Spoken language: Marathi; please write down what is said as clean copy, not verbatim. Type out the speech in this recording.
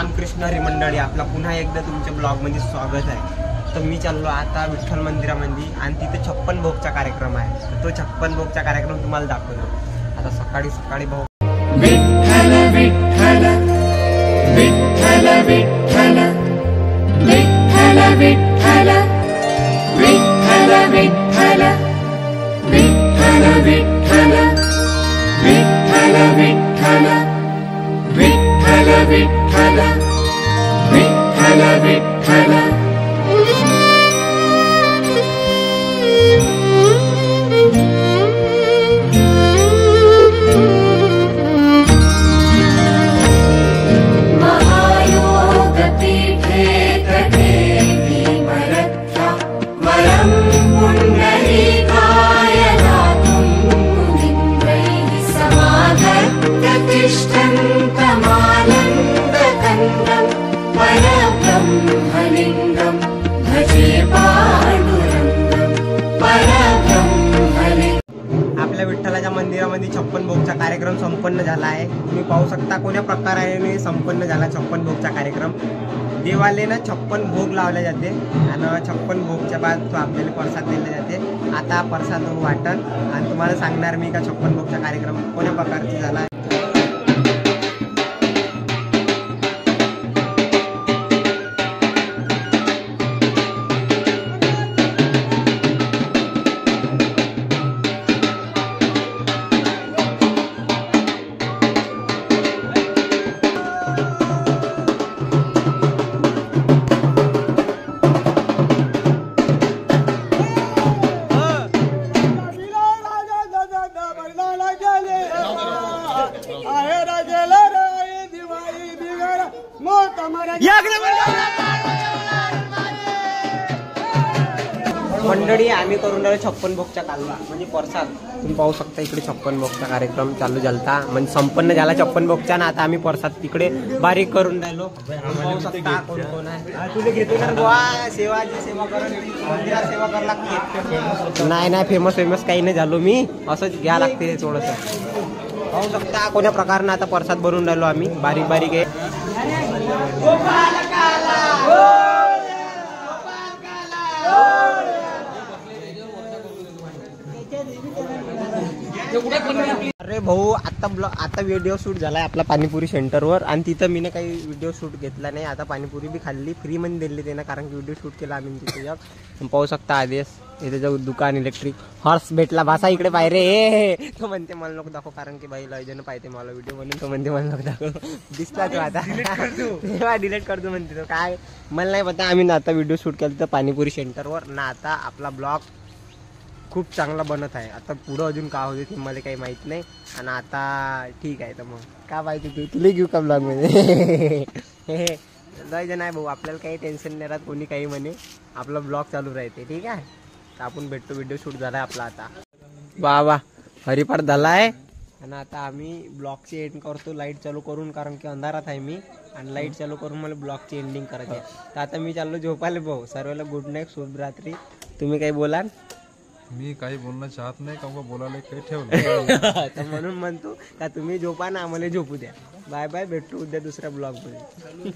रामकृष्ण हरी मंडळी, आपला पुन्हा एकदा तुमच्या ब्लॉगमध्ये स्वागत आहे। तर मी चाललो आता विठ्ठल मंदिरामध्ये आणि तिथे 56 भोगचा कार्यक्रम आहे। तर तो 56 भोगचा कार्यक्रम तुम्हाला दाखवतो। आता सकाळी सकाळी भाऊ विठ्ठल विठ्ठल विठ्ठल विठ्ठल विठ्ठल विठ्ठल विठ्ठल विठ्ठल विठ्ठल विठ्ठल विठ्ठल विठ्ठल विठ्ठल विठ्ठल विठ्ठल विठ्ठल आपल्या विठ्ठलाच्या मंदिरामध्ये 56 भोगचा कार्यक्रम संपन्न झाला आहे। तुम्ही पाहू शकता कोण्या प्रकारे संपन्न झाला 56 भोगचा कार्यक्रम। देवालयाला 56 भोग लावले जाते आणि 56 भोगच्या बाद तो आपल्याला प्रसाद दिले जाते। आता प्रसाद वाटण आणि तुम्हाला सांगणार मी का 56 भोगचा कार्यक्रम कोण्या प्रकारचा झाला आहे। मंडळी आम्ही करून राहिलो 56 भोगचा कालवा म्हणजे प्रसाद। तुम्ही पाहू शकता इकडे 56 भोगचा कार्यक्रम चालू झालता म्हणजे संपन्न झाला 56 भोगचा ना। आता आम्ही प्रसाद तिकडे बारीक करून राहिलो। पाहू शकता कोण कोण आहे। तुझे घेतो ना बुवा, सेवाची सेवा करून मंदिरात सेवा करायला लागते। नाही फेमस काही नाही झालो मी, असंच घ्या लागते थोडंसं। पाहू शकता कोण्या प्रकारनं आता प्रसाद बनवून राहिलो आम्ही बारीक बारीक आहे। अरे भाऊ आता व्हिडिओ शूट झालाय आपला पाणीपुरी सेंटरवर आणि तिथं मी काही व्हिडिओ शूट घेतला नाही। आता पाणीपुरी बी खाल्ली, फ्री मध्ये दिली त्यानं, कारण की व्हिडिओ शूट केला आम्ही तिथे। पाहू शकता आदेश इथे जो दुकान इलेक्ट्रिक हॉर्स भेटला भाषा इकडे पाहिजे। तो म्हणते मला नको दाखव, कारण की बाई लय जण पाहिजे मला व्हिडिओ म्हणून तो म्हणते मला नको दाखव। दिसला तो आता तेव्हा डिलीट करतो म्हणते तो, काय मला नाही पता। आम्ही आता व्हिडिओ शूट केला तर पाणीपुरी सेंटरवर ना। आता आपला ब्लॉग खूप चांगला बनत आहे। आता पुढं अजून काय होते ते मला काही माहित नाही। आणि आता ठीक आहे, तर मग का पाहिजे तुला घेऊ का ब्लॉग मध्ये? लय जण आहे भाऊ, आपल्याला काही टेन्शन नाही राहत, कोणी काही म्हणे आपला ब्लॉग चालू राहते। ठीक आहे, तर आपण भेटतो। व्हिडिओ शूट झालाय आपला आता वा हरिपाठ झालाय आणि आता आम्ही ब्लॉगची एंड करतो लाईट चालू करून, कारण की अंधारात आहे मी आणि लाईट चालू करून मला ब्लॉगची एंडिंग करायची आहे। तर आता मी चाललो झोपायला भाऊ। सर्वांना गुड नाईट, शुभरात्री। तुम्ही काही बोलाल? मी काही बोलणं चाहत नाही, का बोलायला काही ठेवलं तर म्हणून म्हणतो का तुम्ही झोपा ना, आम्हाला झोपू द्या। बाय बाय, भेटतो उद्या दुसऱ्या ब्लॉग मध्ये।